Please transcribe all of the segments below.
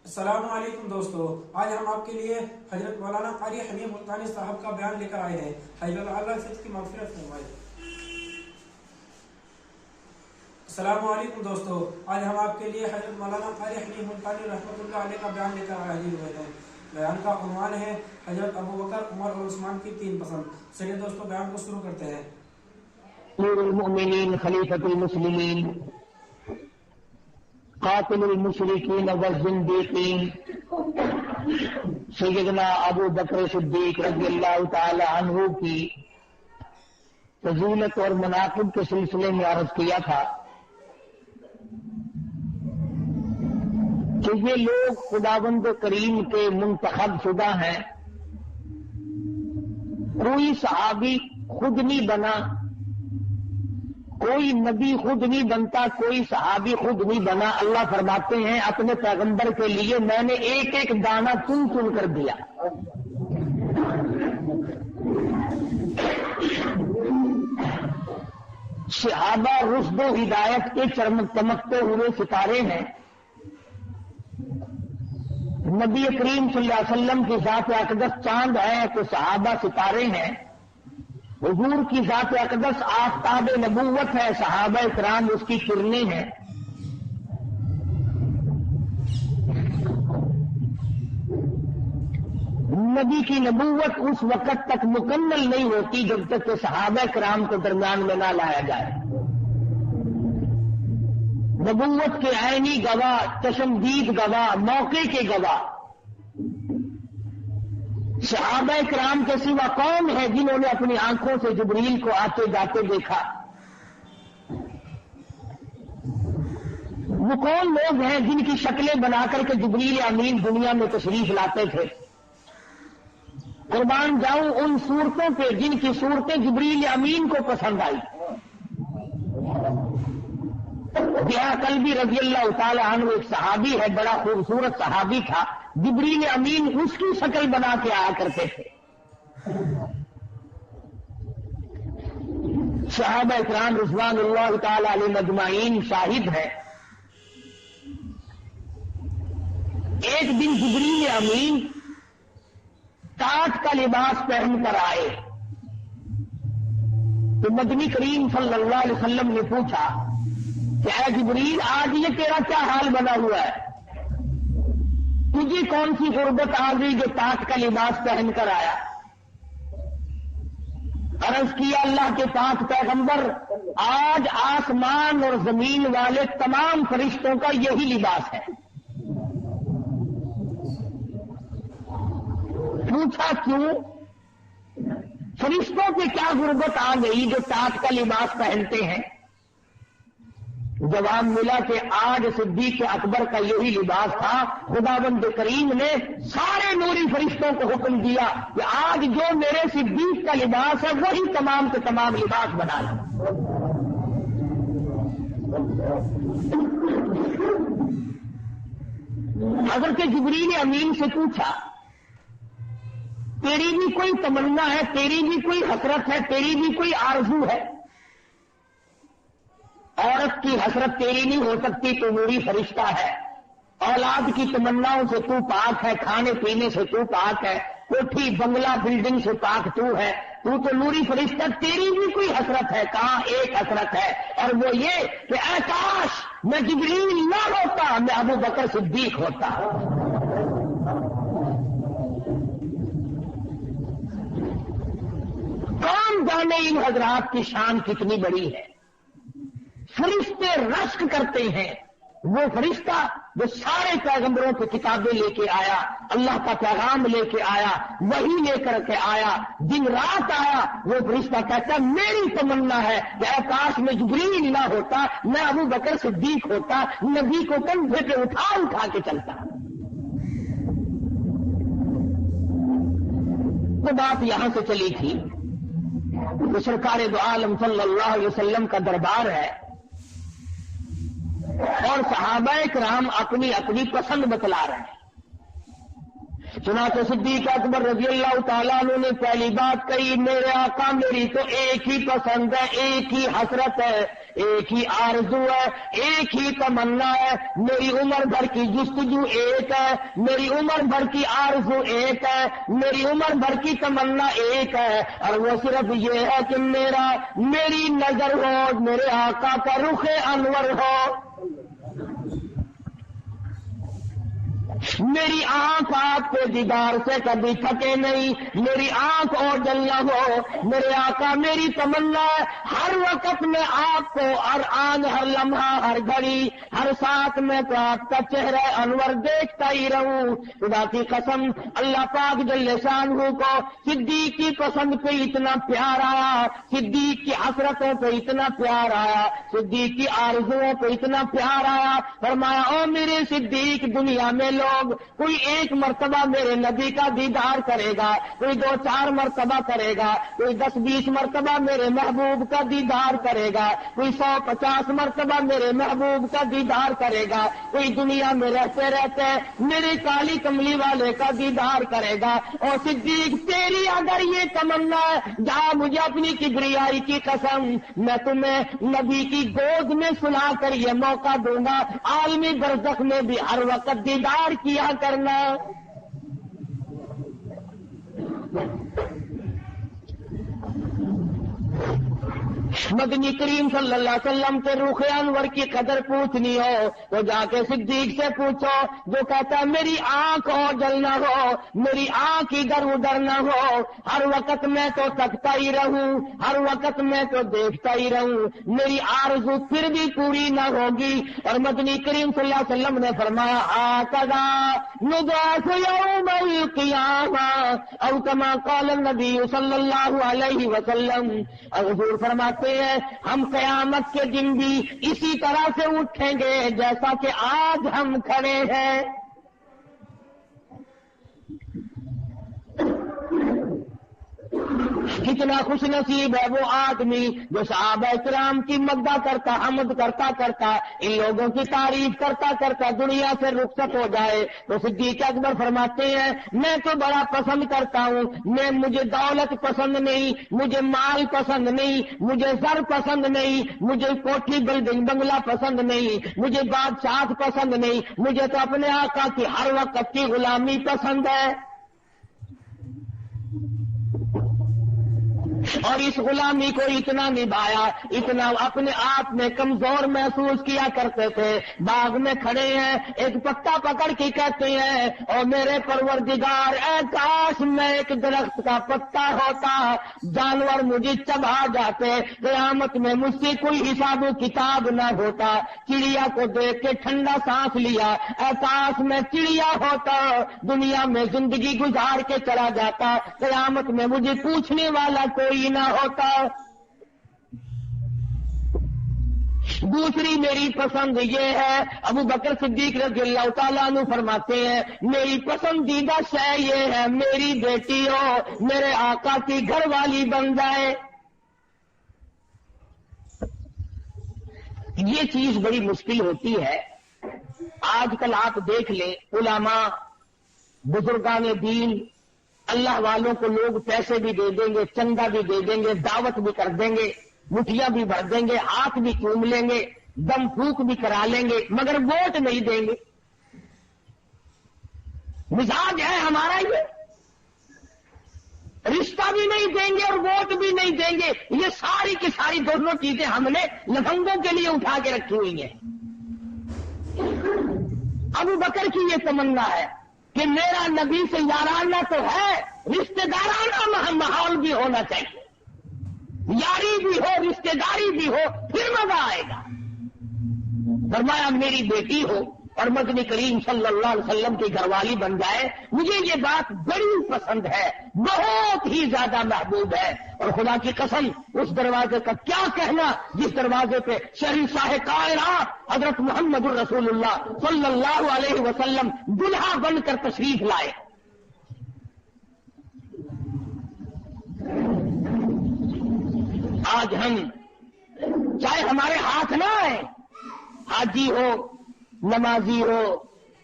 السلام علیکم دوستو، آج ہم آپ کے لیے حضرت مولانا قاری حنیف ملتانی صاحب کا بیان لے کر آئے ہیں۔ حضرت اللہ سے اس کی مغفرت فرمائے۔ السلام علیکم دوستو، آج ہم آپ کے لیے حضرت مولانا قاری حنیف ملتانی رحمۃ اللہ علیہ کا بیان لے کر حاضر ہوئے ہیں۔ بیان کا عنوان ہے حضرت ابو بکر، عمر اور عثمان کی 3 پسند۔ چلیے دوستو بیان کو شروع کرتے ہیں۔ امیر المؤمنین خلیفۃ المسلمین قاتل المشرکین والزندیقین سیدنا ابو بکر صدیق رضی اللہ تعالی عنہ کی فضیلت اور مناقب کے سلسلے میں عرض کیا تھا کہ یہ لوگ خداوند کریم کے منتخب شدہ ہیں۔ کوئی صحابی خود نہیں بنا، کوئی نبی خود نہیں بنتا، کوئی صحابی خود نہیں بنا۔ اللہ فرماتے ہیں اپنے پیغمبر کے لیے میں نے ایک ایک دانہ چن چن کر دیا۔ صحابہ رشد و ہدایت کے چمکتے ہوئے ستارے ہیں۔ نبی کریم صلی اللہ علیہ وسلم کی ذات اقدس چاند ہے تو صحابہ ستارے ہیں۔ حضور کی ذات اقدس آفتاب نبوت ہے، صحابہ کرام اس کی کرنیں ہیں۔ نبی کی نبوت اس وقت تک مکمل نہیں ہوتی جب تک کہ صحابہ کرام کو درمیان میں نہ لایا جائے۔ نبوت کے عینی گواہ، چشمدید گواہ، موقع کے گواہ صحابہ کرام کے سوا کون ہے جنہوں نے اپنی آنکھوں سے جبریل کو آتے جاتے دیکھا؟ وہ کون لوگ ہیں جن کی شکلیں بنا کر کے جبریل امین دنیا میں تشریف لاتے تھے؟ قربان جاؤں ان صورتوں پہ جن کی صورتیں جبریل امین کو پسند آئی۔ بیاہ قلبی رضی اللہ تعالی عنہ ایک صحابی ہے، بڑا خوبصورت صحابی تھا۔ جبریل امین اس کی شکل بنا کے آیا کرتے تھے۔ صحابہ اکرام رضوان اللہ تعالی علیہ مجمعین شاہد ہے۔ ایک دن جبریل امین ٹاٹ کا لباس پہن کر آئے تو نبی کریم صلی اللہ علیہ وسلم نے پوچھا کہ اے جبریل، آج یہ تیرا کیا حال بنا ہوا ہے؟ تجھے کون سی غربت آ گئی جو ٹاٹ کا لباس پہن کر آیا؟ عرض کیا اللہ کے پاک پیغمبر، آج آسمان اور زمین والے تمام فرشتوں کا یہی لباس ہے۔ پوچھا کیوں؟ فرشتوں پہ کیا غربت آ گئی جو ٹاٹ کا لباس پہنتے ہیں؟ جواب ملا کہ آج صدیق اکبر کا یہی لباس تھا۔ خداوند کریم نے سارے نوری فرشتوں کو حکم دیا کہ آج جو میرے صدیق کا لباس ہے وہی تمام کے تمام لباس بنا لیں۔ حضرت جبریل امین سے پوچھا، تیری بھی کوئی تمنا ہے، تیری بھی کوئی حسرت ہے، تیری بھی کوئی آرزو ہے؟ عورت کی حسرت تیری نہیں ہو سکتی، تو نوری فرشتہ ہے۔ اولاد کی تمناؤں سے تو پاک ہے، کھانے پینے سے تو پاک ہے، کوٹھی بنگلہ بلڈنگ سے پاک تو ہے، تو نوری فرشتہ، تیری بھی کوئی حسرت ہے؟ کہاں ایک حسرت ہے، اور وہ یہ کہ اے کاش میں جبریل نہ ہوتا، میں ابو بکر صدیق ہوتا۔ کون جانے ان حضرات کی شان کتنی بڑی ہے۔ فرشتے رشک کرتے ہیں۔ وہ فرشتہ جو سارے پیغمبروں کی کتابیں لے کے آیا، اللہ کا پیغام لے کے آیا، وہی لے کر کے آیا، دن رات آیا، وہ فرشتہ کہتا ہے میری تمنا ہے کہ اے کاش میں جبریل نہ ہوتا، میں ابو بکر صدیق ہوتا، نبی کو کندھے پہ اٹھا کے چلتا۔ تو بات یہاں سے چلی تھی کہ سرکار دو عالم صلی اللہ علیہ وسلم کا دربار ہے اور صحابہ کرام اپنی اپنی پسند بتلا رہے ہیں۔ چنانچہ صدیق اکبر رضی اللہ تعالیٰ عنہ نے پہلی بات کہی، میرے آقا میری تو ایک ہی پسند ہے، ایک ہی حسرت ہے एक ही आरज़ू है, एक ही तमन्ना है। मेरी उम्र भर की जुस्तजू एक है, मेरी उम्र भर की आरज़ू एक है, मेरी उम्र भर की तमन्ना एक है, और वो सिर्फ ये है कि मेरी नजर हो, मेरे आका का रुखे अनवर हो। मेरी आंख आपके दीदार से कभी थके नहीं, मेरी आंख और जलना हो। मेरे आका मेरी तमन्ना है हर वक्त में आपको, हर आन, हर लम्हा, हर घड़ी, हर साथ में तो आपका चेहरा अनवर देखता ही रहूं। खुदा की कसम, अल्लाह पाक जल्ले शानहू को सिद्दीक की पसंद पे इतना प्यार आया, सिद्दीक की हसरतों पे इतना प्यार आया, सिद्दीक की आरज़ुओं पे इतना प्यार आया। फरमाया, ओ मेरे सिद्दीक, दुनिया में लोग कोई एक मर्तबा मेरे नबी का दीदार करेगा, कोई 2-4 मर्तबा करेगा, कोई 10-20 मर्तबा मेरे महबूब का दीदार करेगा, कोई 100-50 मर्तबा मेरे महबूब का दीदार करेगा, कोई दुनिया में रहते रहते मेरे काली कमली वाले का दीदार करेगा। और सिद्दीक, तेरी अगर ये तमन्ना है, जा, मुझे अपनी किबरियाई की कसम, मैं तुम्हें नबी की गोद में सुला कर ये मौका दूंगा, आलमी बरज़ख में भी हर वक्त दीदार किया करना। मदनी करीम सल्लल्लाहु अलैहि वसल्लम के रूखे अनवर की कदर पूछनी हो तो जाके सिद्दीक से पूछो, जो कहता है मेरी आंख और जलना हो, मेरी आंख इधर उधर न हो, हर वक्त मैं तो तकता ही रहूं, हर वक्त मैं तो देखता ही रहूं, मेरी आरज़ू फिर भी पूरी न होगी। और मदनी करीम सल्लल्लाहु अलैहि वसल्लम ने फरमाया, आकदा नुबास यौमल क़ियामा, और कमा क़ाल नबी सल्लल्लाहु अलैहि वसल्लम। हुज़ूर फरमाते हैं, हम क़यामत के दिन भी इसी तरह से उठेंगे जैसा कि आज हम खड़े हैं। कितना खुश नसीब है वो आदमी जो सहाबा इकराम की मद्दा करता, हमद करता करता, इन लोगों की तारीफ करता करता दुनिया से रुखसत हो जाए। तो सिद्दीक़ अकबर फरमाते हैं, मैं तो बड़ा पसंद करता हूँ, मुझे दौलत पसंद नहीं, मुझे माल पसंद नहीं, मुझे ज़र पसंद नहीं, मुझे कोठी बिल्डिंग बंगला पसंद नहीं, मुझे बादशाह पसंद नहीं, मुझे तो अपने आका की हर वक्त की गुलामी पसंद है। और इस गुलामी को इतना निभाया, इतना अपने आप में कमजोर महसूस किया करते थे। बाग में खड़े हैं, एक पत्ता पकड़ के कहते हैं, और मेरे परवरदिगार, ऐ काश मैं एक दरख्त का पत्ता होता, जानवर मुझे चबा जाते, क़यामत में मुझसे कोई हिसाब किताब न होता। चिड़िया को देख के ठंडा सांस लिया, ऐ काश मैं चिड़िया होता, दुनिया में जिंदगी गुजार के चला जाता, क़यामत में मुझे पूछने वाला कोई ना होता। दूसरी मेरी पसंद ये है, अबू बकर सिद्दीक रज़ियल्लाहु ताला अन्हु फरमाते हैं, मेरी पसंदीदा शय ये है, मेरी बेटी हो, मेरे आका की घर वाली बन जाए। ये चीज बड़ी मुश्किल होती है। आजकल आप देख ले, उलामा, बुजुर्गान दीन, अल्लाह वालों को लोग पैसे भी दे देंगे, चंदा भी दे देंगे, दावत भी कर देंगे, मुठियां भी भर देंगे, हाथ भी चूम लेंगे, दम फूक भी करा लेंगे, मगर वोट नहीं देंगे। मिजाज है हमारा ये, रिश्ता भी नहीं देंगे और वोट भी नहीं देंगे। ये सारी की सारी दोनों चीजें हमने लफंगों के लिए उठा के रखी हुई हैं। अबू बकर की ये तमन्ना है कि मेरा नबी से याराना तो है, रिश्तेदाराना माहौल भी होना चाहिए, यारी भी हो, रिश्तेदारी भी हो, फिर मजा आएगा। फरमाया मेरी बेटी हो और मदनी करीम सल्लल्लाहु अलैहि वसल्लम की घरवाली बन जाए, मुझे ये बात बड़ी पसंद है, बहुत ही ज्यादा महबूब है। और खुदा की कसम, उस दरवाजे का क्या कहना जिस दरवाजे पे शहंशाह कायनात हजरत मुहम्मदुर रसूलुल्लाह सल्लल्लाहु अलैहि वसल्लम दुल्हा बनकर तशरीफ लाए। आज हम चाहे हमारे हाथ ना आए, हाजी हो, नमाजी हो,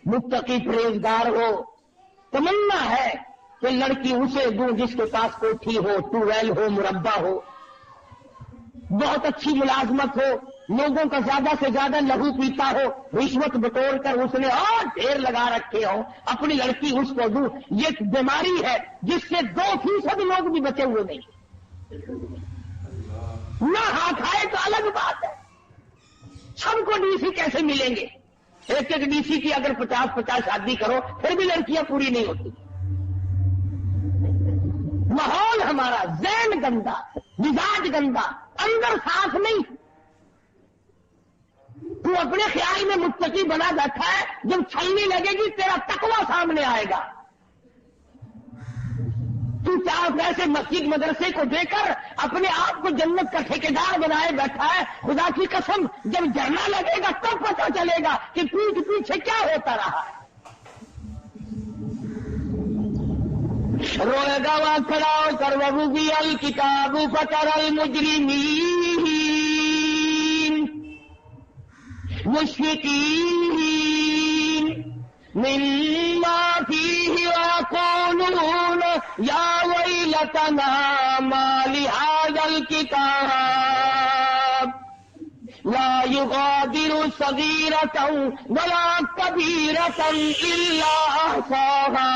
मुत्तकी परहेजगार हो, तमन्ना है कि लड़की उसे दूं जिसके पास कोठी हो, ट्यूबवेल हो, मुरब्बा हो, बहुत अच्छी मुलाजमत हो, लोगों का ज्यादा से ज्यादा लहू पीता हो, रिश्वत बटोर कर उसने और ढेर लगा रखे हो, अपनी लड़की उसको दूं, ये बीमारी है जिससे 2% लोग भी बचे हुए नहीं। ना हाथ आए तो अलग बात है, सबको डीसी कैसे मिलेंगे? एक एक डीसी की अगर 50-50 शादी करो फिर भी लड़कियां पूरी नहीं होती। माहौल हमारा ज़हन गंदा, मिजाज गंदा, अंदर साफ नहीं। तू अपने ख्याल में मुत्तकी बना बैठा है, जब छलनी लगेगी तेरा तकवा सामने आएगा। तू 4 पैसे मस्जिद मदरसे को देकर अपने आप को जन्नत का ठेकेदार बनाए बैठा है। खुदा की कसम, जब झरना लगेगा तब पता चलेगा कि पीठ पीछे क्या होता रहा है। रोएगा वहां खड़ा होकर वबुगी अल किताबु फतरल मुजरिमीन मुश्फिकीन मिम्मा फीहि वयक़ूलून या वैलतना मा लिहाज़ल किताब ला युगादिरु सगीरतन वला कबीरतन इल्ला अहसाहा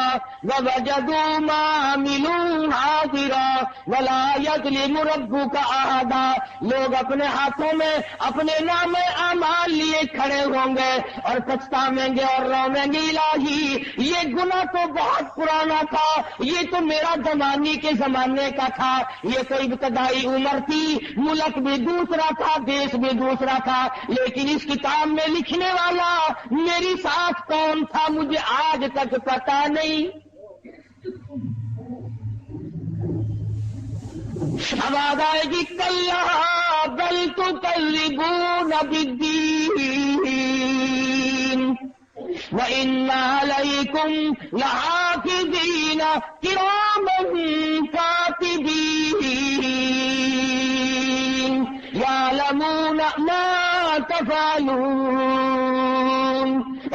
ववजदू मा अमिलू हाज़िरा वला यज़लिमु रब्बुका अहदा। लोग अपने हाथों में अपने नामे अमाल लिए खड़े होंगे और पछतावेंगे और रोवेंगे, इलाही ये गुनाह तो बहुत पुराना था, ये तो मेरा जमाने के जमाने का था, ये तो इब्तदाई उम्र थी, मुल्क भी दूसरा था, देश भी दूसरा था, लेकिन इस किताब में लिखने वाला मेरी साथ कौन था मुझे आज तक पता नहीं। आवाज आएगी कल्ला बल तुकज़्ज़िबून बिद्दीन व इन्ना अलैकुम लहाफ़िज़ीन किरामन कातिबीन यालमून मा तफ़अलून।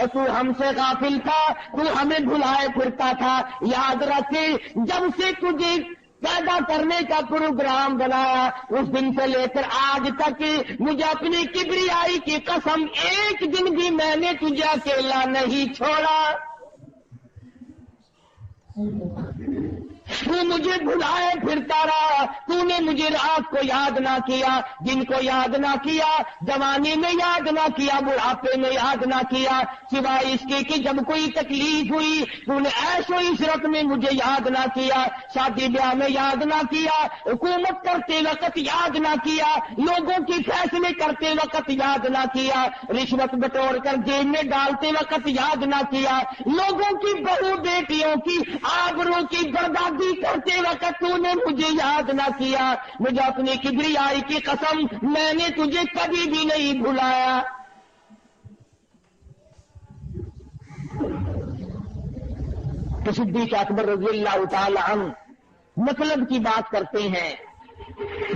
तू हमसे गाफिल था, तू हमें भुलाए फिरता था। याद रखे, जब से तुझे पैदा करने का प्रोग्राम बनाया उस दिन से लेकर आज तक मुझे अपनी किबरियाई की कसम, एक दिन भी मैंने तुझे अकेला नहीं छोड़ा। तू मुझे भुलाए फिरता रहा, तूने मुझे रात को याद ना किया, दिन को याद ना किया, जवानी में याद ना किया, बुढ़ापे में याद ना किया, सिवाय इसके कि जब कोई तकलीफ हुई तूने ऐशो इशरत में मुझे याद ना किया, शादी ब्याह में याद ना किया, हुकूमत करते वक्त याद ना किया, लोगों की फैसले करते वक्त याद ना किया, रिश्वत बटोर कर जेब में डालते वक्त याद ना किया, लोगों की बहू बेटियों की आबरू की बर्बादी करते वक्त तूने मुझे याद ना किया। मुझे अपनी किबरियाई की कसम, मैंने तुझे कभी भी नहीं भुलाया। तो सिद्दीक़ अकबर रज़ियल्लाहु ताला अन्हु मतलब की बात करते हैं,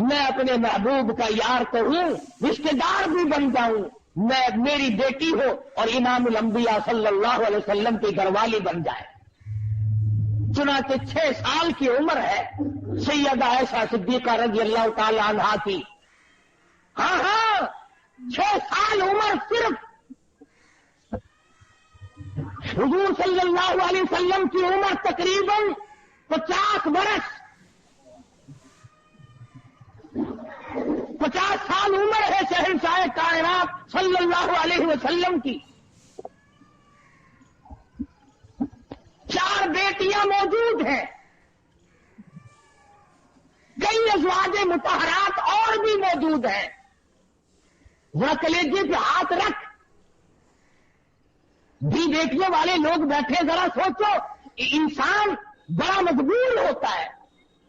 मैं अपने महबूब का यार तो हूं, रिश्तेदार भी बन जाऊं, मैं मेरी बेटी हो और इमामुल अंबिया सल्लल्लाहु अलैहि वसल्लम की घरवाली बन जाए। चुनांचे 6 साल की उम्र है सैयदा आयशा सिद्दीक़ा रज़ियल्लाहु ताला अन्हा की। हाँ 6 साल उम्र सिर्फ। हुजूर सल्लल्लाहु अलैहि वसल्लम की उम्र तकरीबन 50 बरस, 50 साल उम्र है शहंशाह कायनात सल्लल्लाहु अलैहि वसल्लम की। 4 बेटियां मौजूद हैं, कई अज़वाजे मुतहरात और भी मौजूद हैं। जरा कलेजे पे हाथ रख, भी बेटियों वाले लोग बैठे, जरा सोचो, इंसान बड़ा मजबूर होता है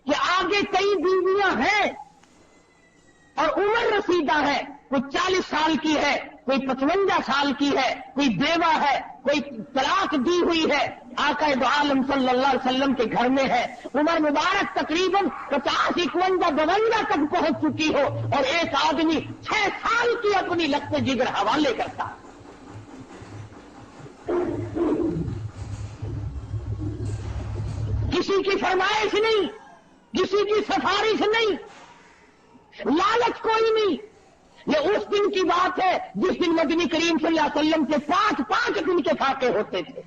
कि आगे कई बीवियां हैं और उम्र रसीदा है, कोई 40 साल की है, कोई 55 साल की है, कोई बेवा है, कोई तलाक दी हुई है, आका दो आलम सल्लल्लाहु अलैहि वसल्लम के घर में है, उम्र मुबारक तकरीबन 50, 51, 52 तक पहुंच चुकी हो और एक आदमी 6 साल की अपनी लख्त जिगर हवाले करता। किसी की फरमाइश नहीं, किसी की सिफारिश नहीं, लालच कोई नहीं, یہ اس دن کی بات ہے جس دن نبی کریم صلی اللہ علیہ وسلم کے 5 دن کے فاقے ہوتے تھے.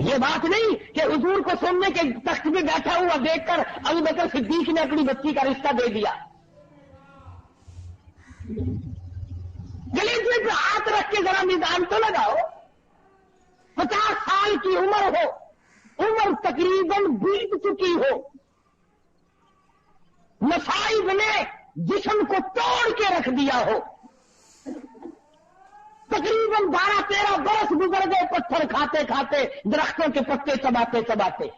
یہ بات نہیں کہ حضور کو سننے کے تخت میں بیٹھا ہوا دیکھ کر ابو بکر صدیق نے اپنی بچی کا رشتہ دے دیا. گلیجے پہ ہاتھ رکھ کے ذرا میدان تو لگاؤ. 50 سال کی عمر ہو, عمر تقریباً بیت چکی ہو, مصائب نے جسم کو توڑ کے رکھ دیا ہو, تقریباً 12-13 برس گزر گئے پتھر کھاتے کھاتے, درختوں کے پتے چباتے چباتے.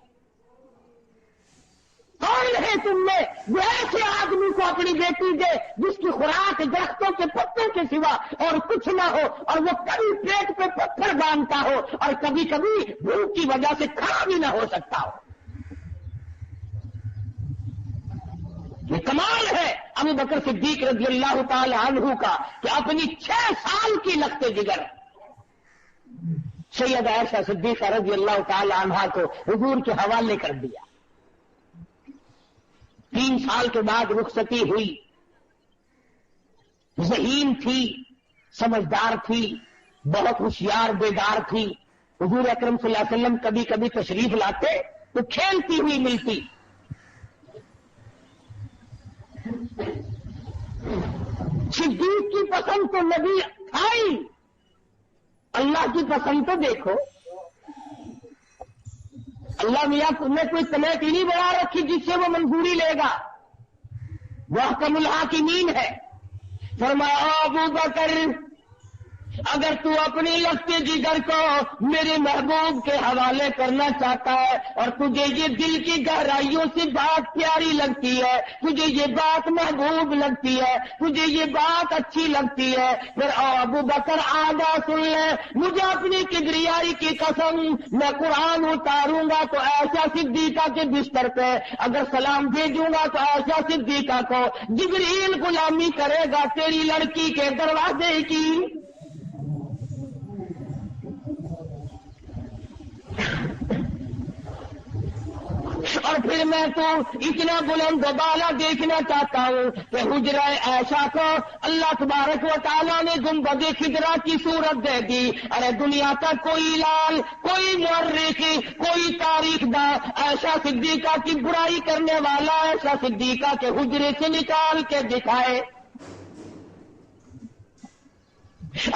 کون ہے تم نے وہ ایسے آدمی کو اپنی بیٹی دے جس کی خوراک درختوں کے پتوں کے سوا اور کچھ نہ ہو, اور وہ کبھی پیٹ پہ پتھر باندھتا ہو اور کبھی کبھی بھوک کی وجہ سے کھڑا بھی نہ ہو سکتا ہو. یہ کمال ہے ابو بکر صدیق رضی اللہ تعالی عنہ کا کہ اپنی 6 سال کی لخت جگر سید عائشہ صدیقہ رضی اللہ تعالی عنہا کو حضور کے حوالے کر دیا. 3 سال کے بعد رخصتی ہوئی. ذہین تھی, سمجھدار تھی, بہت ہوشیار بیدار تھی. حضور اکرم صلی اللہ علیہ وسلم کبھی کبھی تشریف لاتے تو کھیلتی ہوئی ملتی. صدیق کی پسند تو نبی آئی, اللہ کی پسند تو دیکھو. اللہ میاں نے کوئی کمیٹی نہیں بنا رکھی جس سے وہ منظوری لے گا. وہ احکم الحاکمین ہے. فرمایا ابو بکر اگر تو اپنی لخت جگر کو میرے محبوب کے حوالے کرنا چاہتا ہے اور تجھے یہ دل کی گہرائیوں سے بات پیاری لگتی ہے, تجھے یہ بات محبوب لگتی ہے, تجھے یہ بات اچھی لگتی ہے, پھر ابو بکر آگا سن لے, مجھے اپنی کبریائی کی قسم میں قرآن اتاروں گا تو ایسا صدیقہ کے بستر پہ, اگر سلام بھیجوں گا تو ایسا صدیقہ کو جبریل غلامی کرے گا تیری لڑکی کے دروازے کی. اور پھر میں تو اتنا بلند و بالا دیکھنا چاہتا ہوں کہ حجرہ عائشہ کو اللہ تبارک و تعالیٰ نے گنبد خضرا کی صورت دے دی. ارے دنیا تک کوئی لال, کوئی مورخ, کوئی تاریخ داں عائشہ صدیقہ کی برائی کرنے والا عائشہ صدیقہ کے حجرے سے نکال کے دکھائے.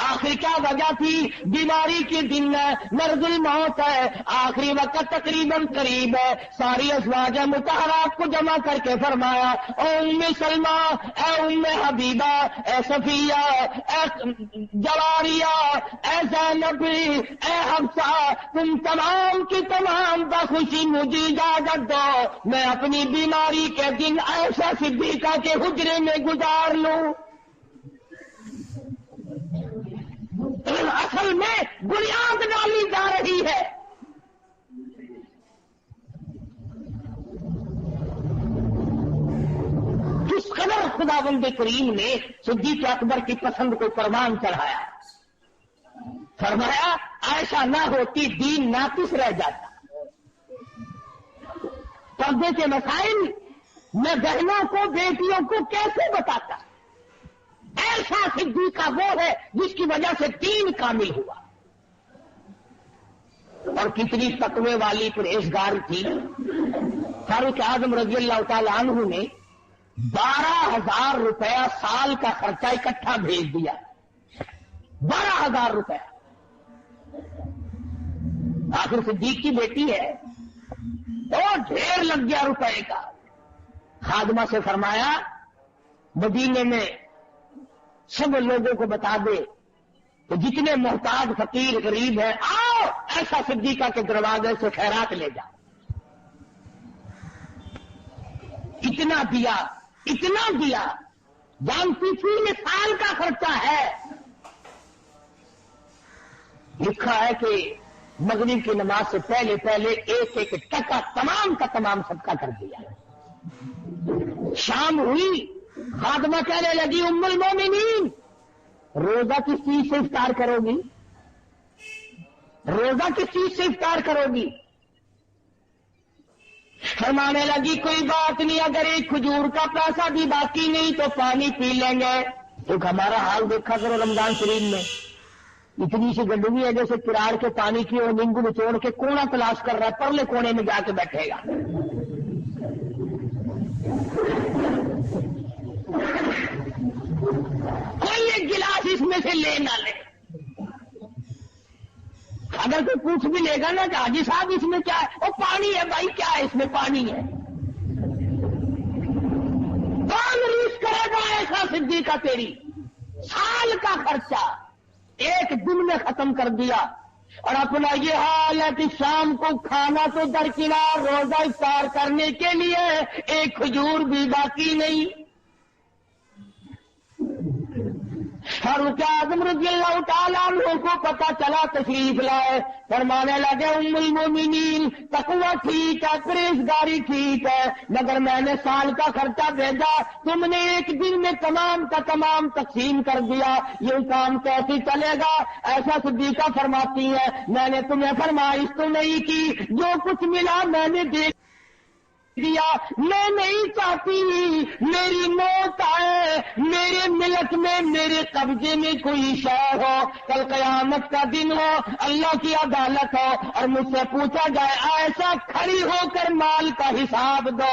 آخر کیا وجہ تھی؟ بیماری کے دن مرض الموت ہے, آخری وقت تقریباً قریب ہے. ساری ازواج مطہرات کو جمع کر کے فرمایا, اے ام سلمہ, اے ام حبیبہ, اے صفیہ, اے جواریہ, اے زینب, اے حفصہ, تم تمام کی تمام بخوشی مجھے اجازت دو میں اپنی بیماری کے دن عائشہ صدیقہ کے حجرے میں گزار لوں. اصل میں بنیاد ڈالی جا رہی ہے. کس قدر خداوند کریم نے صدیق اکبر کی پسند کو قربان چڑھایا. فرمایا عائشہ نہ ہوتی دین ناقص رہ جاتا. پردے کے مسائل میں بہنوں کو بیٹیوں کو کیسے بتاتا. ایسا صدیقہ وہ ہے جس کی وجہ سے دین کامل ہوا. اور کتنی تقوی والی پرہیزگار تھی. فاروق اعظم رضی اللہ تعالی عنہ نے 12,000 روپیہ سال کا خرچہ اکٹھا بھیج دیا. 12,000 روپیہ. آخر صدیق کی بیٹی ہے اور ڈھیر لگ گیا روپے کا. خادمہ سے فرمایا مدینے میں سب لوگوں کو بتا دے تو جتنے محتاج فقیر غریب ہیں آؤ ایسا صدیقہ کے دروازے سے خیرات لے جاؤ. اتنا دیا, اتنا دیا. جانتی تھی یہ سال کا خرچہ ہے. لکھا ہے کہ مغرب کی نماز سے پہلے پہلے ایک ایک ٹکا تمام کا تمام صدقہ کر دیا. شام ہوئی, خادمہ کہنے لگی ام المومنین روزہ کس چیز سے افطار کرو گی؟ روزہ کس چیز سے افطار کرو گی؟ फरमाने लगी कोई बात नहीं, अगर एक खजूर का पैसा भी बाकी नहीं तो पानी पी लेंगे। तो हमारा हाल देखा करो रमजान शरीफ में, इतनी सी गंदगी है जैसे किराड़ के पानी की और नींबू निचोड़ के कोना तलाश कर रहा है, परले कोने में जाके बैठेगा। कोई एक गिलास इसमें से ले ना ले। अगर कोई पूछ भी लेगा ना कि हाजी साहब इसमें क्या है, वो पानी है भाई, क्या है इसमें, पानी है। कौन रीस करेगा ऐसा सिद्दीक का? तेरी साल का खर्चा एक दिन में खत्म कर दिया। और अपना ये हाल है कि शाम को खाना तो दरकिनार, रोजा इफ्तार करने के लिए एक खजूर भी बाकी नहीं। फारूक आज़म रज़ियल्लाहु ताला अन्हु को पता चला, तशरीफ लाए, फरमाने लगे उम्मुल मोमिनीन, तकवा ठीक है, परहेजगारी ठीक है, मगर मैंने साल का खर्चा भेजा, तुमने एक दिन में तमाम का तमाम तकसीम कर दिया, ये काम कैसे चलेगा? ऐसा सिद्दीका फरमाती है, मैंने तुम्हें फरमाइश तो नहीं की, जो कुछ मिला मैंने दे दिया। मैं नहीं चाहती मेरी मौत आए, मेरे मिलक में, मेरे कब्जे में कोई शय हो, कल कयामत का दिन हो, अल्लाह की अदालत हो और मुझसे पूछा जाए ऐसा खड़ी होकर माल का हिसाब दो।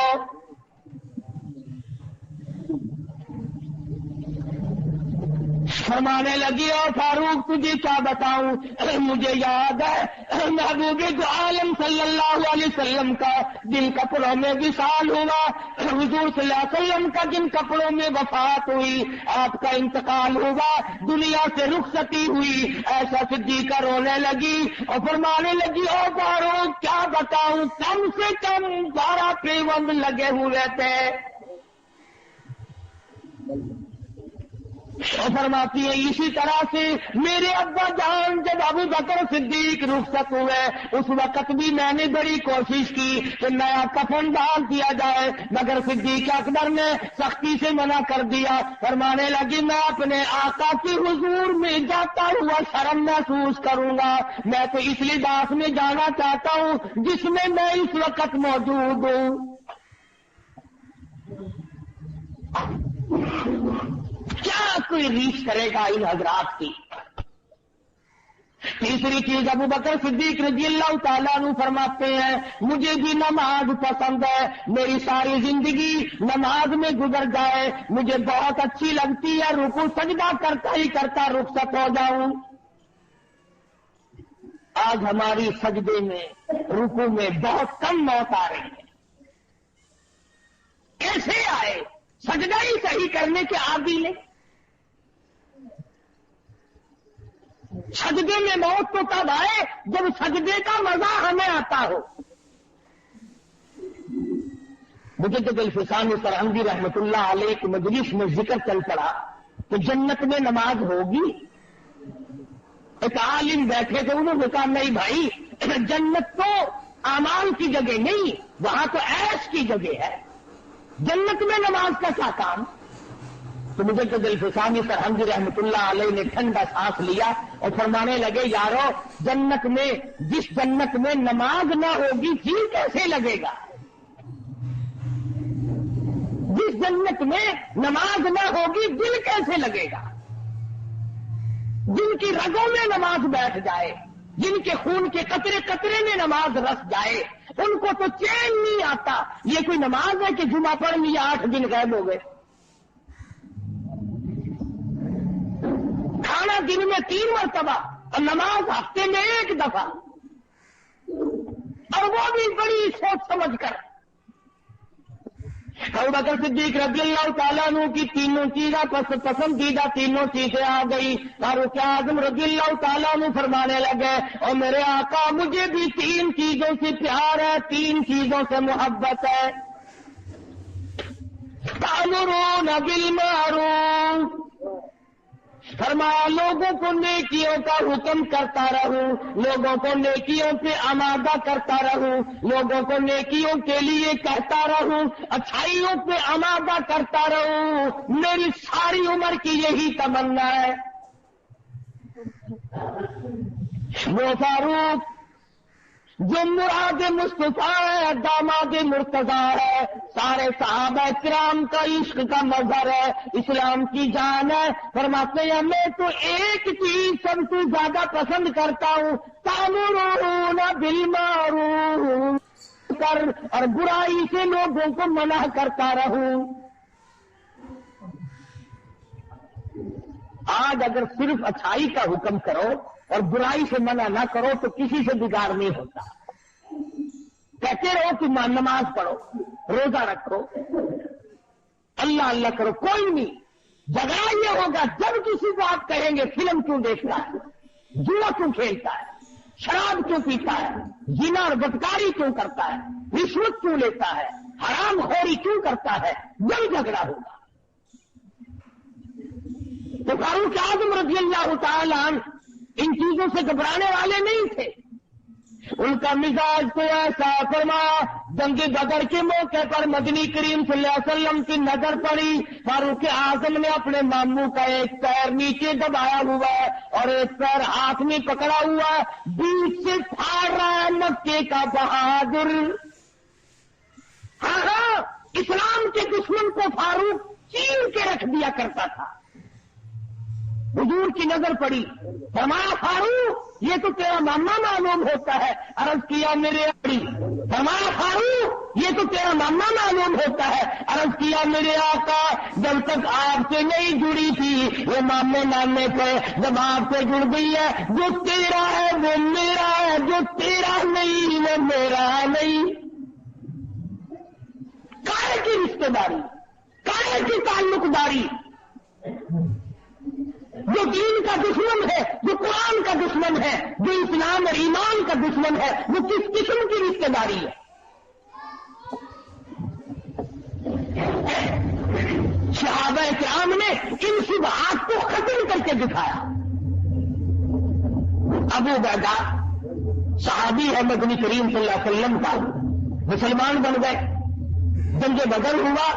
फरमाने लगी और फारूक तुझे क्या बताऊं, मुझे याद है महबूबे दो आलम सल्लल्लाहु अलैहि वसल्लम का जिन कपड़ों में विसाल हुआ, हुजूर सल्लल्लाहु अलैहि वसल्लम का जिन कपड़ों में वफात हुई, आपका इंतकाल हुआ, दुनिया से रुखसती हुई। ऐसा सिद्दीका रोने लगी और फरमाने लगी ओ फारूक क्या बताऊं, कम से कम 12 पेवंद लगे हुए थे। और फरमाती है इसी तरह से मेरे अब्बा जान जब अबू बकर सिद्दीक रुखसत हुए, उस वक्त भी मैंने बड़ी कोशिश की कि नया कफन डाल दिया जाए, मगर सिद्दीक अकबर ने सख्ती से मना कर दिया। फरमाने लगी मैं अपने आका के हुजूर में जाता हुआ शर्म महसूस करूंगा, मैं तो इस लिबास में जाना चाहता हूं जिसमें मैं इस वक्त मौजूद हूं। क्या कोई रीस करेगा इन हजरात की? तीसरी चीज अबू बकर सिद्दीक रज़ियल्लाहु ताला अन्हु फरमाते हैं मुझे भी नमाज पसंद है, मेरी सारी जिंदगी नमाज में गुजर जाए, मुझे बहुत अच्छी लगती है, रुकू सजदा करता ही करता रुखसत हो जाऊं। आज हमारी सजदे में, रुकू में बहुत कम मौत आ रही है। कैसे आए? सजदा ही सही करने के आदी ने। सजदे में मौत तो तब आए जब सजदे का मजा हमें आता हो। मुझे तो दिलफिसानी सरहंदी रहमतुल्लाह अलैह की मजलिस में जिक्र चल पड़ा तो जन्नत में नमाज होगी। एक आलिम बैठे थे, उन्होंने कहा नहीं भाई, जन्नत तो आमाल की जगह नहीं, वहां तो ऐश की जगह है, जन्नत में नमाज का क्या काम? तो मुझे तो दिलफिसानी सरहंदी रहमतुल्लाह अलैह ने ठंडा सांस लिया और फरमाने लगे यारो, जन्नत में, जिस जन्नत में नमाज ना होगी जी कैसे लगेगा? जिस जन्नत में नमाज ना होगी दिल कैसे लगेगा? जिनकी रगों में नमाज बैठ जाए, जिनके खून के कतरे कतरे में नमाज रस जाए, उनको तो चैन नहीं आता। ये कोई नमाज है कि जुमा पढ़ लिया 8 दिन गायब हो गए? खाना दिन में 3 मरतबा और नमाज हफ्ते में 1 दफा, और वो भी बड़ी सोच समझ कर। अबू बकर सिद्दीक रज़ियल्लाहु ताला अन्हु की तीनों चीजें पसंदीदा तीनों चीजें आ गई। फारूक आज़म रज़ियल्लाहु ताला अन्हु फरमाने लगे और मेरे आका मुझे भी 3 चीजों से प्यार है, 3 चीजों से मोहब्बत है। तामुरून बिल मारूफ, फरमाया लोगों को नेकियों का हुक्म करता रहूं, लोगों को नेकियों पे आमादा करता रहूं, लोगों को नेकियों के लिए कहता रहूं, अच्छाइयों पे आमादा करता रहूं, मेरी सारी उम्र की यही तमन्ना है। वो फारूक جو مراد مصطفیٰ ہے، داماد مرتضی ہے، سارے صحابہ کرام کا عشق کا مظہر ہے، اسلام کی جان ہے۔ فرماتے ہیں میں تو ایک چیز سب سے زیادہ پسند کرتا ہوں، تأمرون بالمعروف کر اور برائی سے لوگوں کو منع کرتا رہوں۔ آج اگر صرف اچھائی کا حکم کرو اور برائی سے منع نہ کرو تو کسی سے بگاڑ نہیں ہوتا۔ کہتے رہو کہ نماز پڑھو، روزہ رکھو، اللہ اللہ کرو، کوئی نہیں۔ جھگڑا یہ ہوگا جب کسی کو آپ کہیں گے فلم کیوں دیکھتا ہے، جوا کیوں کھیلتا ہے، شراب کیوں پیتا ہے، زنا اور بدکاری کیوں کرتا ہے، رشوت کیوں لیتا ہے، حرام خوری کیوں کرتا ہے، جب جھگڑا ہوگا۔ تو فاروق اعظم رضی اللہ تعالی عنہ ان چیزوں سے گھبرانے والے نہیں تھے۔ ان کا مزاج تو ایسا، فرما جنگ بدر کے موقع پر مدنی کریم صلی اللہ علیہ وسلم کی نظر پڑی، فاروق اعظم نے اپنے ماموں کا ایک پیر نیچے دبایا ہوا ہے اور ایک پیر ہاتھ میں پکڑا ہوا ہے، بیچ سے پھاڑ رہا ہے مکے کا بہادر۔ ہاں اسلام کے دشمن کو فاروق چیر کے رکھ دیا کرتا تھا۔ حضور کی نظر پڑی، فرمایا فاروق یہ تو تیرا ماما معلوم ہوتا ہے، عرض کیا میرے آقا، فرمایا فاروق یہ تو تیرا ماما معلوم ہوتا ہے، عرض کیا میرے آقا جب تک آپ سے نہیں جڑی تھی یہ مامے نامے تھے، جب آپ سے جڑ گئی ہے جو تیرا ہے وہ میرا ہے، جو تیرا نہیں وہ میرا نہیں۔ کائے کی رشتے داری، کائے کی تعلق داری، جو دین کا دشمن ہے، جو قرآن کا دشمن ہے، جو اسلام اور ایمان کا دشمن ہے، وہ کس قسم کی رشتے داری ہے؟ صحابہ کرام نے ان شبہات کو ختم کر کے دکھایا۔ ابو عبیدہ صحابی ہے مدنی کریم صلی اللہ علیہ وسلم کا، مسلمان بن گئے۔ جنگ بدر ہوا،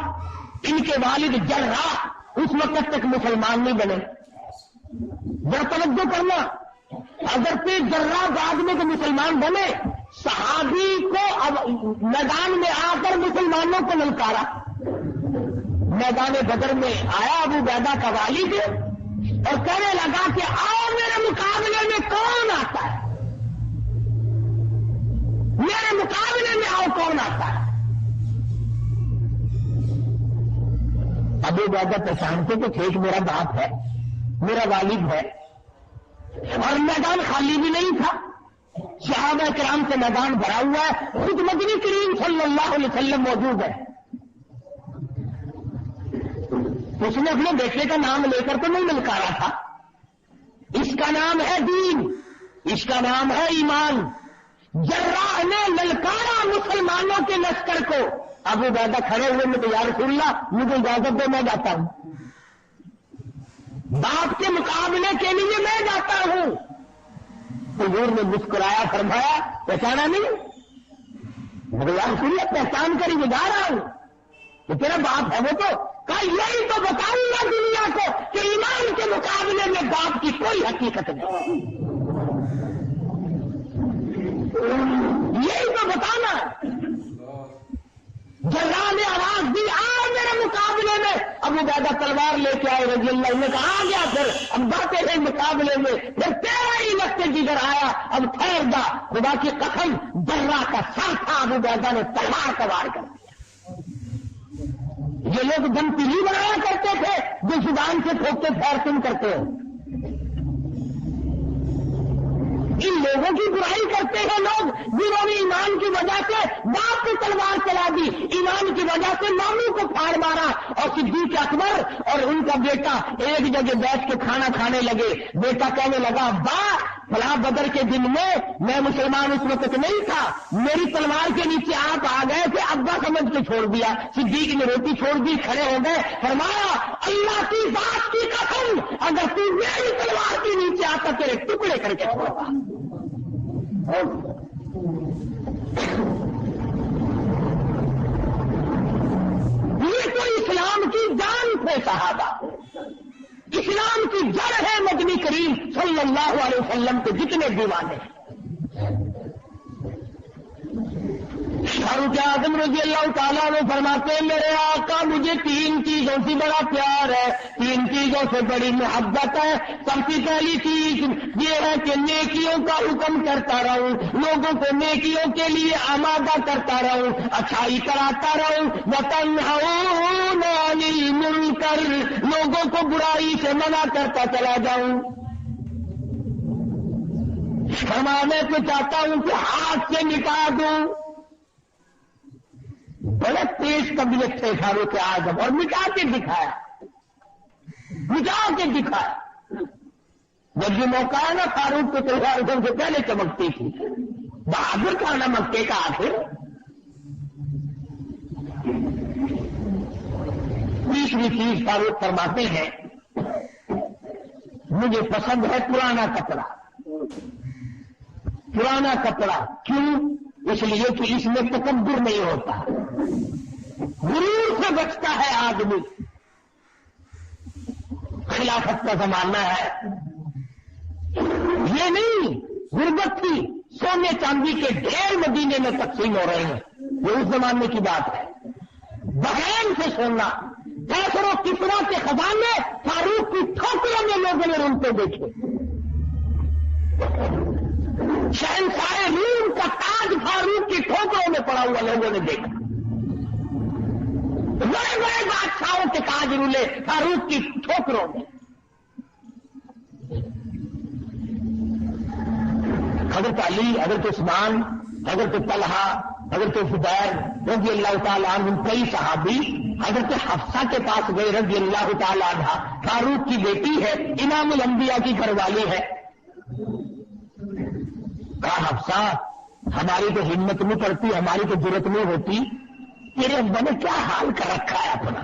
ان کے والد جرح اس وقت تک مسلمان نہیں بنے۔ ذرا توجہ کرنا، اگر پہ جرہ بعد میں تو مسلمان بنے، صحابی کو اب میدان میں آ کر مسلمانوں کو للکارا۔ میدان بدر میں آیا ابو عبیدہ کا والد اور کہنے لگا کہ آؤ میرے مقابلے میں کون آتا ہے، میرے مقابلے میں آؤ کون آتا ہے۔ ابو عبیدہ پہچانتے تو تھے کہ میرا باپ ہے، میرا والد ہے، اور میدان خالی بھی نہیں تھا، صحابہ کرام سے میدان بھرا ہوا ہے، خود مدنی کریم صلی اللہ علیہ وسلم موجود ہے۔ اس نے اپنے بیٹے کا نام لے کر تو نہیں للکارا تھا، اس کا نام ہے دین، اس کا نام ہے ایمان۔ جراح نے للکارا مسلمانوں کے لشکر کو۔ ابو عبیدہ کھڑے ہوئے میں تو یا رسول اللہ مجھے اجازت دے میں جاتا ہوں، باپ کے مقابلے کے لیے میں جاتا ہوں۔ حضور نے مسکرایا، فرمایا پہچانا نہیں؟ مجھے یا رسول اللہ پہچان کر ہی جا رہا ہوں، تو تیرا باپ ہے وہ تو کہا یہی تو بتاؤں گا دنیا کو کہ ایمان کے مقابلے میں باپ کی کوئی حقیقت نہیں، یہی تو بتانا۔ جرح نے آواز دی آؤ میرے مقابلے میں، ابو عبیدہ تلوار لے کے آئے رضی اللہ عنہ، کہا آ گیا پھر اب باتیں ہیں مقابلے میں، پھر تیرا ہی وقت جدھر آیا اب ٹھہر جا۔ خدا کی قسم جرح کا سر تھا، ابو عبیدہ نے تلوار کا وار کر دیا۔ یہ لوگ دم پیلی بنایا کرتے تھے جو زبان سے ٹھوکتے پھیر تم کرتے ہو، ان لوگوں کی برائی کرتے ہیں لوگ جنہوں نے ایمان کی وجہ سے باپ کو تلوار چلا دی، ایمان کی وجہ سے ماموں کو پھاڑ مارا، اور صدیق اکبر اور ان کا بیٹا ایک جگہ بیٹھ کے کھانا کھانے لگے۔ بیٹا کہنے لگا با فلاں بدر کے دن میں مسلمان اس وقت نہیں تھا، میری تلوار کے نیچے آپ آ گئے تھے، ابا سمجھ کے چھوڑ دیا۔ صدیق نے روٹی چھوڑ دی، کھڑے ہو گئے، فرمایا اللہ کی ذات کی قسم اگر تو میری تلوار کے نیچے آتا تیرے ٹکڑے کر کے چھوڑتا۔ یہ تو اسلام کی جان تھے صحابہ، اسلام کی جڑ ہے مدنی کریم صلی اللہ علیہ وسلم کے جتنے دیوانے ہیں۔ फारूक आजम रजी अल्लाह ताला ने फरमाते हैं मेरे आका मुझे 3 चीजों से बड़ा प्यार है, 3 चीजों से बड़ी मोहब्बत है। सबसे पहली चीज ये है कि नेकियों का हुक्म करता रहूं, लोगों को नेकियों के लिए आमादा करता रहूं, अच्छाई कराता रहूं। वतन्हौना अनिल मुनकर, लोगों को बुराई से मना करता चला जाऊं। फरमाने को चाहता हूं कि हाथ से मिटा दूं। बड़े तेज तबीयत थे फारूक आजम और मिटा के दिखाया, मिटा के दिखाया। जब ये मौका है ना फारूक को तलवार से पहले चमकती थी। बहादुर का ना मक्के का आखिर। तीसरी चीज फारूक फरमाते हैं मुझे पसंद है पुराना कपड़ा। पुराना कपड़ा क्यों? इसलिए कि इसमें तकब्बुर नहीं होता, गुरूर से बचता है आदमी। खिलाफत का जमाना है, ये नहीं गुर्बत थी, सोने चांदी के ढेर मदीने में तकसीम हो रहे हैं, ये उस जमाने की बात है। बहन से सोना, कैसरो किसरा के खजाने फारूक की ठोकरों में लोगों ने रुलते देखे। शहंशाह रूम का ताज फारूक की ठोकरों में पड़ा हुआ लोगों ने देखा। बड़े बड़े बादशाहों के ताज रुले फारूक की ठोकरों में। हजरत अली, हजरत उस्मान, हजरत तलहा, हजरत जुबैर रज़ी अल्लाह ताला अन्हुम, कई सहाबी हजरत हफ्सा के पास गए रज़ी अल्लाह ताला अन्हा। फारूक की बेटी है, इमामुल अंबिया की घरवाली है। कहा हफ्सा हमारी तो हिम्मत नहीं करती, हमारी तो जरूरत नहीं होती, तेरे अब्बा ने क्या हाल कर रखा है अपना।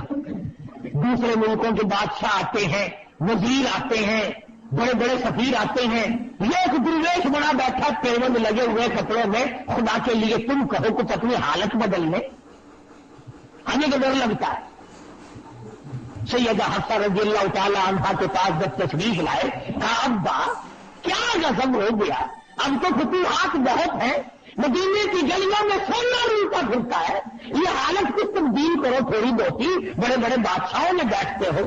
दूसरे मुल्कों के बादशाह आते हैं, वजीर आते हैं, बड़े बड़े सफीर आते हैं, ये एक दुर्वेश बना बैठा पेवंद लगे हुए कपड़ों में। खुदा के लिए तुम कहो कुछ अपनी हालत बदल ले, हमें तो डर लगता है। सैयदा हफ्सा रज़ी अल्लाह ताला अन्हा के पास जब तशरीफ लाए, कहा अब्बा क्या गजब हो गया, अब तो फतूहात बहुत है, मदीने की गलियों में सोना रुलता फिरता है, ये हालत कुछ तब्दील करो थोड़ी बहुती, बड़े बड़े बादशाहों में बैठते हो।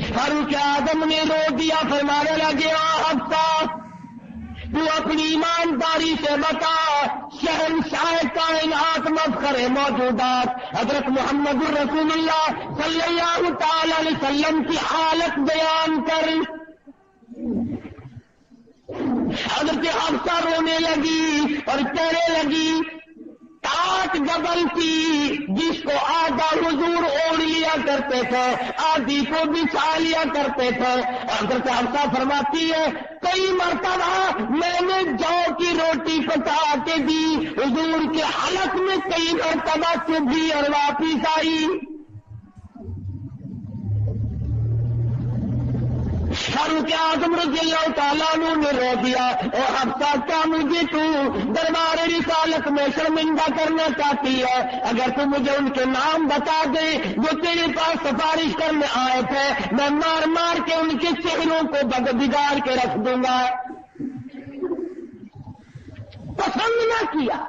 फारूक आजम ने रो दिया, फरमाने लगे हफ्सा तू अपनी ईमानदारी से बता, शहंशाह कायनात मफ़ख़रे मौजूदात हजरत मुहम्मदुर रसूलुल्लाह सल्लल्लाहु तआला अलैहि वसल्लम की हालत बयान कर। हजरत हफ्सा रोने लगी और कहने लगी टाट जबल की जिसको आधा हुजूर ओढ़ लिया करते थे, आधी को बिछा लिया करते थे। हजरत हफ्सा फरमाती है कई मरतबा मैंने जौ की रोटी पका के दी हुजूर के हालत में, कई मरतबा चुभी और वापिस आई। फारूक आजम रज़ी अल्लाह ताला अन्हु ने रो दिया, और हफ्सा क्या मुझे तू दरबार रिसालत में शर्मिंदा करना चाहती है? अगर तू मुझे उनके नाम बता दे जो तेरे पास सिफारिश करने आए थे, मैं मार मार के उनके चेहरों को बिगाड़ के रख दूंगा। पसंद न किया।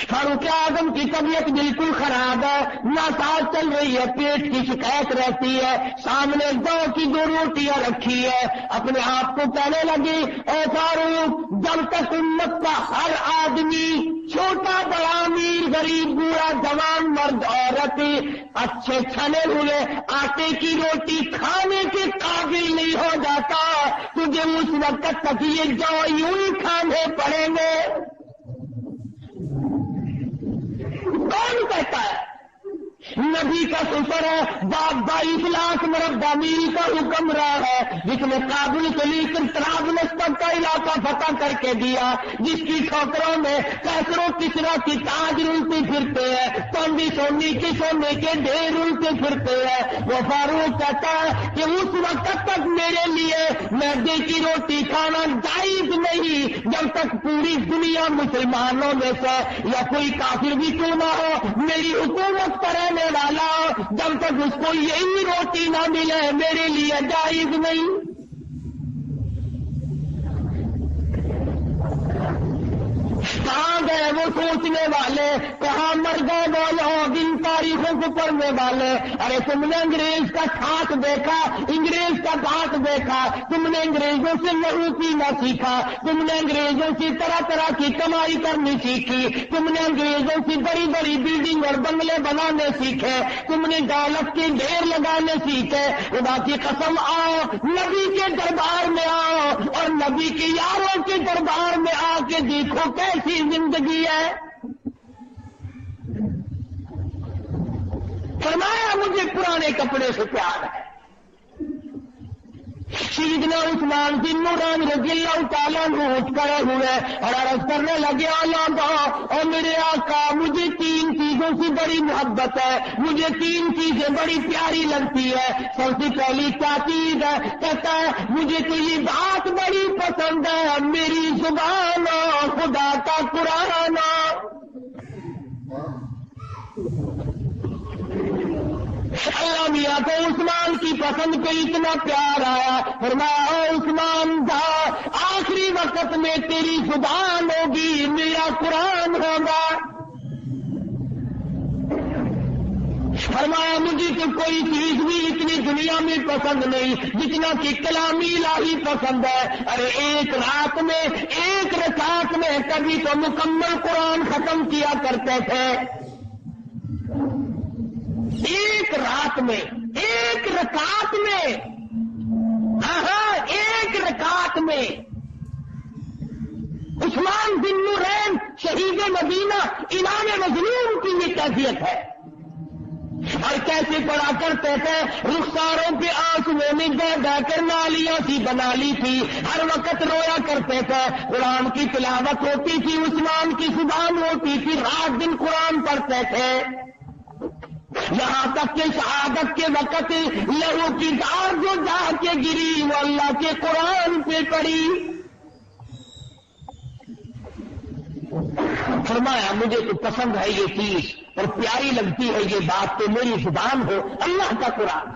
फारूक आजम की तबीयत बिल्कुल खराब है, नासाज चल रही है, पेट की शिकायत रहती है, सामने 2 की 2 रोटियां रखी है। अपने आप को कहने लगी ओ फारूक, जब तक उम्मत का हर आदमी, छोटा बड़ा अमीर गरीब बूढ़ा जवान मर्द औरत अच्छे छने हुए आटे की रोटी खाने के काबिल नहीं हो जाता, तुझे उस वक्त तक ये जौ यूं ही खाने पड़ेंगे। कौन कहता है? नबी का शुक्र है, 22 लाख मरबा मील का हुक्म रहा है, जिसने काबुल से लेकर तराबलस तक का इलाका फतह करके दिया, जिसकी ठोकरों में कैसरों किसरा की ताज रुलते फिरते हैं, चांदी सोनी के सोने के ढेर रुलते फिरते हैं। वो फारूक कहता है कि उस वक्त तक मेरे लिए मैदे की रोटी खाना जायज नहीं, जब तक पूरी दुनिया मुसलमानों में से या कोई काफिर भी क्यों ना हो मेरी हुकूमत करे वाला, जब तक उसको यही रोटी ना मिले मेरे लिए जायज नहीं। कहां गए वो सोचने वाले, कहाँ मर गए वो लोग इन तारीखों को पढ़ने वाले। अरे तुमने अंग्रेज का ठाट देखा, इंग्रेज का बाट देखा, तुमने अंग्रेजों से लहू पीना सीखा, तुमने अंग्रेजों से तरह तरह की कमाई करनी सीखी, तुमने अंग्रेजों से बड़ी बड़ी बिल्डिंग और बंगले बनाने सीखे, तुमने दौलत के ढेर लगाने सीखे। खुदा की कसम, आओ नबी के दरबार में आओ और नबी के यारों के दरबार में आके देखो कैसी जिंदगी है। फरमाया मुझे पुराने कपड़े से प्यार है। सैयदना उस्मान बिन नूरान रज़ियल्लाहु ताला अन्हु उठ खड़े हुए और अर्ज करने लगे, अल्लाह और मेरे आका, मुझे 3 चीजों से बड़ी मोहब्बत है, मुझे 3 चीजें बड़ी प्यारी लगती है। सबसे पहली क्या चीज है? कहता है मुझे तो ये बात बड़ी पसंद है, मेरी जुबान खुदा का कुरान। अल्लाह मियां को उस्मान की पसंद को इतना प्यार आया, फरमाया उस्मान था आखिरी वक्त में तेरी जुबान होगी, मेरा कुरान होगा। फरमाया मुझे तो कोई चीज भी इतनी दुनिया में पसंद नहीं जितना कि कलामी इलाही पसंद है। अरे एक रात में, एक रकात में कभी तो मुकम्मल कुरान खत्म किया करते थे। एक रात में, एक रकात में, एक रकात में उस्मान बिन नूरैन शहीद मदीना इमाम मज़लूम की ये कैफियत है। और कैसे पढ़ा करते थे, रुखसारों पे आंसुओं में बह कर नालियां सी बना ली थी, हर वक्त रोया करते थे। कुरान की तिलावत होती थी, उस्मान की जुबान होती थी, रात दिन कुरान पढ़ते थे। यहां तक कि शहादत के वक्त लहू की धार जो जाके गिरी वो अल्लाह के कुरान पे पड़ी। फरमाया मुझे तो पसंद है ये चीज और प्यारी लगती है ये बात, तो मेरी जुबान हो अल्लाह का कुरान।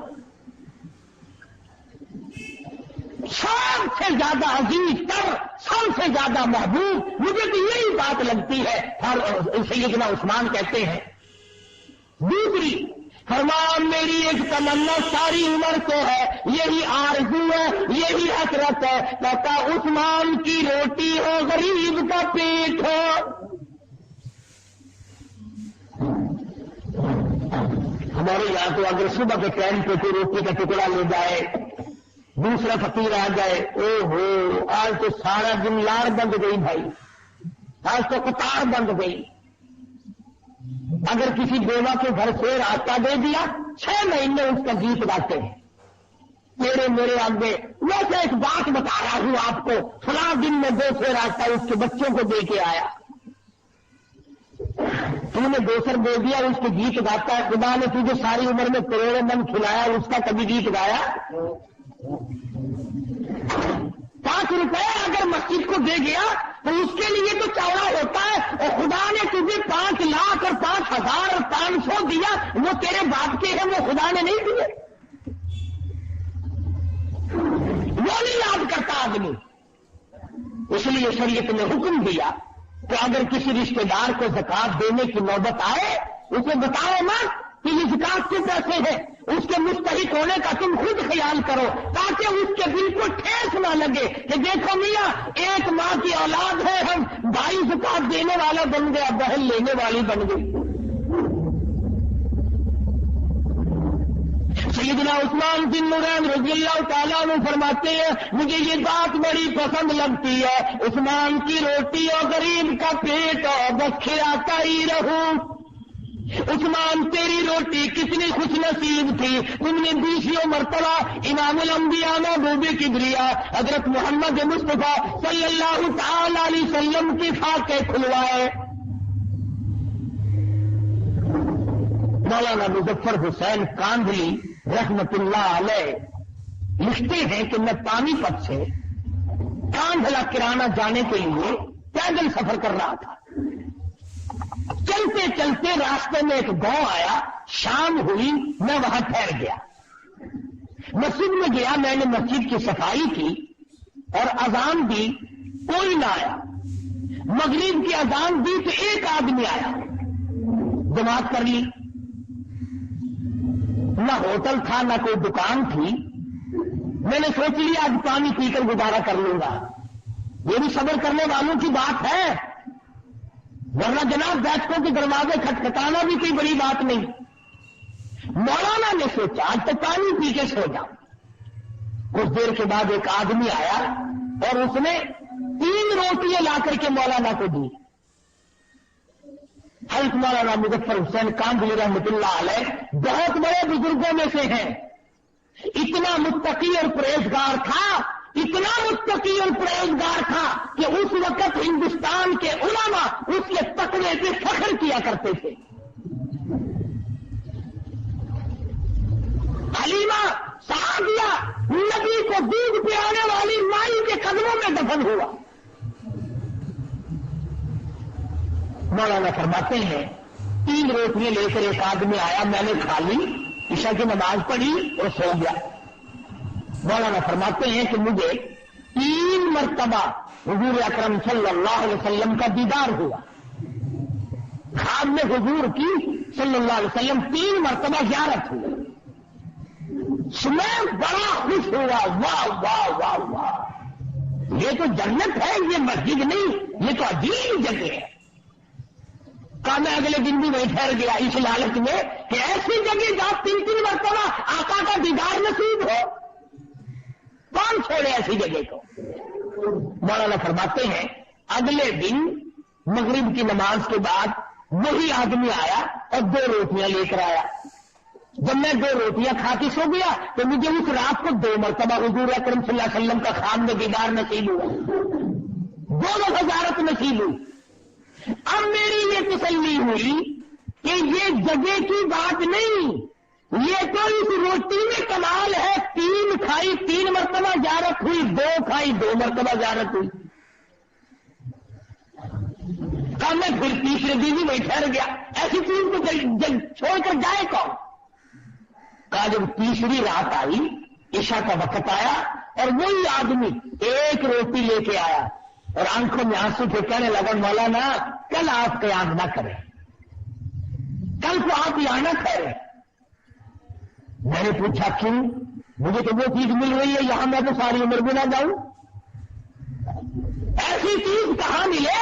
सबसे ज्यादा अजीज तर, सबसे ज्यादा महबूब मुझे तो यही बात लगती है। और सैयदना उस्मान कहते हैं दूसरी, फरमाया मेरी एक तमन्ना सारी उम्र से है, यही आरज़ू है, यही हसरत है, कहता उस्मान की रोटी हो, गरीब का पेट हो। हमारे यहां तो अगर सुबह के टाइम पे कोई रोटी का टुकड़ा ले जाए, दूसरा फकीर आ जाए, ओहो आज तो सारा दिन लार बंद गई भाई, आज तो कतार बंद गई। अगर किसी बेवा के घर से रास्ता दे दिया, 6 महीने उसका गीत गाते हैं तेरे मेरे आगे। वैसे एक बात बता रहा हूं आपको, फला दिन में 2 से रास्ता उसके बच्चों को दे के आया, तूने 2 सर दे दिया, उसके गीत गाता है। खुदा ने तुझे सारी उम्र में करोड़ों मन खिलाया, उसका कभी गीत गाया? 5 रुपए अगर मस्जिद को दे गया तो उसके लिए तो चौड़ा होता है, और खुदा ने तुझे 5 लाख और 5,000 और 500 दिया, वो तेरे बाप के हैं, वो खुदा ने नहीं दिए। वो नहीं याद करता आदमी। इसलिए शरीयत ने हुक्म दिया कि अगर किसी रिश्तेदार को ज़कात देने की नौबत आए, उसे बताओ मत कि ये ज़कात के पैसे हैं, उसके मुस्तहिक होने का तुम खुद ख्याल करो, ताकि उसके दिल को ठेस ना लगे कि देखो मियां, एक मां की औलाद है, हम भाई ज़कात देने वाला बन गया, बहन लेने वाली बन गई। सैयदना उस्मान बिन नूरैन रज़ियल्लाहु ताला अन्हु फरमाते हैं मुझे ये बात बड़ी पसंद लगती है, उस्मान की रोटी और गरीब का पेट और बस खिलाता ही रहूं। उस्मान तेरी रोटी कितनी खुश नसीब थी, तुमने 20 मरतबा इमामुल अंबिया महबूब किबरिया हजरत मोहम्मद मुस्तफा सल्लल्लाहु ताला अलैहि वसल्लम के फाके खुलवाए। मौलाना मुजफ्फर हुसैन कांधली रहमतुल्लाह अलैह लिखते हैं कि मैं पानीपत से कांधला किराना जाने के लिए पैदल सफर कर रहा था। चलते चलते रास्ते में एक गांव आया, शाम हुई, मैं वहां ठहर गया। मस्जिद में गया, मैंने मस्जिद की सफाई की और अजान दी, कोई ना आया। मगरिब की अजान दी तो एक आदमी आया, जमात कर ली। ना होटल था ना कोई दुकान थी। मैंने सोच लिया आज पानी पीकर गुजारा कर लूंगा। ये भी सब्र करने वालों की बात है, वरना जनाब बैठकों के दरवाजे खटखटाना भी कोई बड़ी बात नहीं। मौलाना ने सोचा आज तो पानी पी के सो जाऊं। कुछ देर के बाद एक आदमी आया और उसने 3 रोटियां ला करके मौलाना को दी। हज़रत मौलाना मुज़फ़्फ़र हुसैन कांदली रहमतुल्लाह अलैह बहुत बड़े बुजुर्गों में से हैं। इतना मुत्तकी और परहेजगार था, इतना मुत्तकी और परहेजगार था कि उस वक्त हिंदुस्तान के उलमा उसके तकवे पे फख्र किया करते थे। हलीमा सादिया नबी को दूध पिलाने वाली माई के कदमों में दफन हुआ। मौलाना फरमाते हैं 3 रोटियां लेकर एक आदमी आया, मैंने खा ली, ईशा की नमाज पढ़ी और सो गया। मौलाना फरमाते हैं कि मुझे 3 मरतबा हुजूर अकरम सल्लल्लाहु अलैहि वसल्लम का दीदार हुआ। खाब में हुजूर की सल्लल्लाहु अलैहि वसल्लम 3 मरतबा ज़ियारत हुई। मैं बड़ा खुश हुआ, वाह वाह वाह वाह, ये तो जन्नत है, ये मस्जिद नहीं, ये तो अजीब जगह है। कहा मैं अगले दिन भी वहीं ठहर गया इस लालच में कि ऐसी जगह जहां 3 मरतबा आका का दीदार नसीब हो, कौन छोड़े ऐसी जगह को। मौलाना फरमाते हैं अगले दिन मगरिब की नमाज के बाद वही आदमी आया और 2 रोटियां लेकर आया। जब मैं 2 रोटियां खा के सो गया तो मुझे उस रात को 2 मरतबा हुजूर अकरम सल्लल्लाहु अलैहि वसल्लम का खाम में दीदार नसीब हुआ, 2 ज़ियारत नसीब हुई। अब मेरी ये तसल्ली हुई कि ये जगह की बात नहीं, ये तो इस रोटी में कमाल है। 3 खाई 3 मरतबा ज़ियारत हुई, 2 खाई 2 मरतबा ज़ियारत हुई। कहा मैं फिर तीसरे दिन ही वहीं ठहर गया, ऐसी चीज को छोड़कर जाए कौन। कहा जब तीसरी रात आई, ईशा का वक्त आया और वही आदमी 1 रोटी लेके आया और आंखों में आंसू थे, कहने लगा मौलाना कल आप क़याम ना करें, कल को आप यहाँ ना ठहरें। मैंने पूछा क्यों? मुझे तो वो चीज मिल रही है यहां मैं तो सारी उम्र भी ना जाऊं। ऐसी चीज कहां मिले?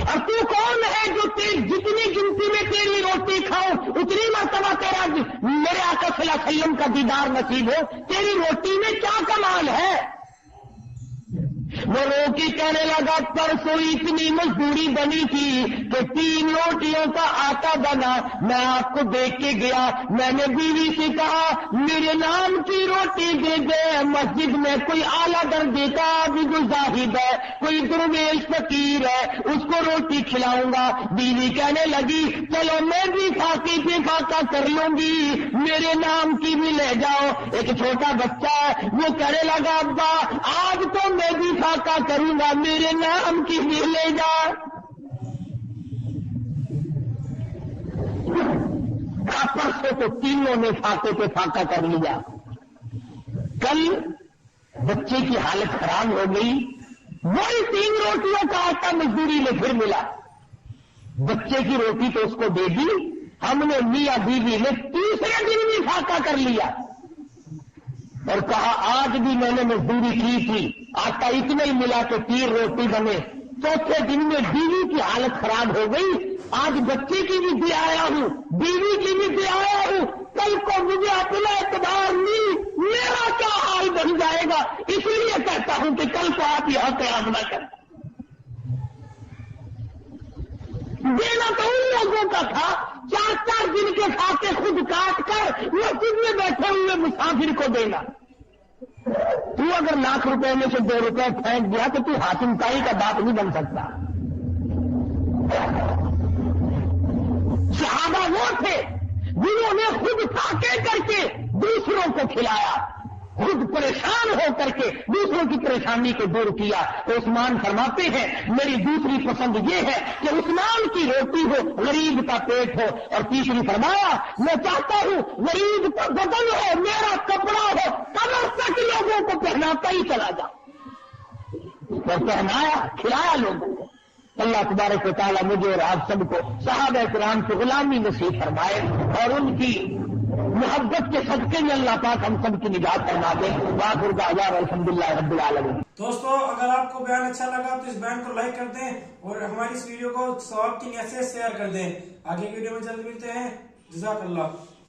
और तू कौन है जो जितनी गिनती में तेरी रोटी खाऊं उतनी मर्तबा तेरा मेरे आका सल्लल्लाहु अलैहि वसल्लम का दीदार नसीब हो? तेरी रोटी में क्या कमाल है? वो रोटी कहने लगा परसों इतनी मजदूरी बनी थी कि 3 रोटियों का आटा बना, मैं आपको देख के गया, मैंने बीवी से कहा मेरे नाम की रोटी दे दे। मस्जिद में कोई आला दर्जे का आदमी कोई जाहिद है, कोई दुर्वेश फकीर है, उसको रोटी खिलाऊंगा। बीवी कहने लगी चलो मैं भी फाके पे फाका कर लूंगी, मेरे नाम की भी ले जाओ। एक छोटा बच्चा है वो कहने लगा अब्बा आज तो मैं भी फाका करूंगा, मेरे नाम की भी ले जा। परसों तो तीनों ने फाके पे फाका कर लिया। कल बच्चे की हालत खराब हो गई, वही 3 रोटियों का आटा मजदूरी में फिर मिला। बच्चे की रोटी तो उसको दे दी, हमने मियां बीवी ने तीसरे दिन भी फाका कर लिया और कहा आज भी मैंने मजदूरी की थी, आटा इतना ही मिला तो 3 रोटी बने। चौथे दिन में बीवी की हालत खराब हो गई, आज बच्चे की भी दे आया हूं, बीवी की भी दे आया हूं, कल को मुझे अपना एतबार नहीं, मेरा क्या हाल बन जाएगा। इसलिए कहता हूं कि कल को आप यहां क़याम न करें। देना तो उन लोगों का था 4-4 दिन के फाके खुद काट कर मस्जिद में बैठे हुए मुसाफिर को देना। तू अगर लाख रुपए में से 2 रुपए फेंक दिया तो तू हाकिम ताई का बाप नहीं बन सकता। सहाबा वो थे जिन्होंने खुद फाके करके दूसरों को खिलाया, खुद परेशान हो करके दूसरों की परेशानी को दूर किया। तो उस्मान फरमाते हैं मेरी दूसरी पसंद ये है कि उस्मान की रोटी हो, गरीब का पेट हो। और तीसरी फरमाया मैं चाहता हूं गरीब का बदन हो, मेरा कपड़ा हो, कमर तक लोगों को पहनाता ही चला जाओ। और पहनाया, खिलाया लोगों को। अल्लाह तबारक व तआला मुझे और आप सबको सहाबा किराम की गुलामी नसीब फरमाए और उनकी मोहब्बत के सदके में अल्लाह पाक हम सब की निजात फरमा दे। वाखिर दावाना अल्हम्दुलिल्लाहि रब्बिल आलमीन। दोस्तों, अगर आपको बयान अच्छा लगा तो इस बयान को लाइक कर दें और हमारी इस वीडियो को सवाब की नियत से शेयर कर दें। आगे वीडियो में जल्द मिलते हैं। जज़ाकल्लाह।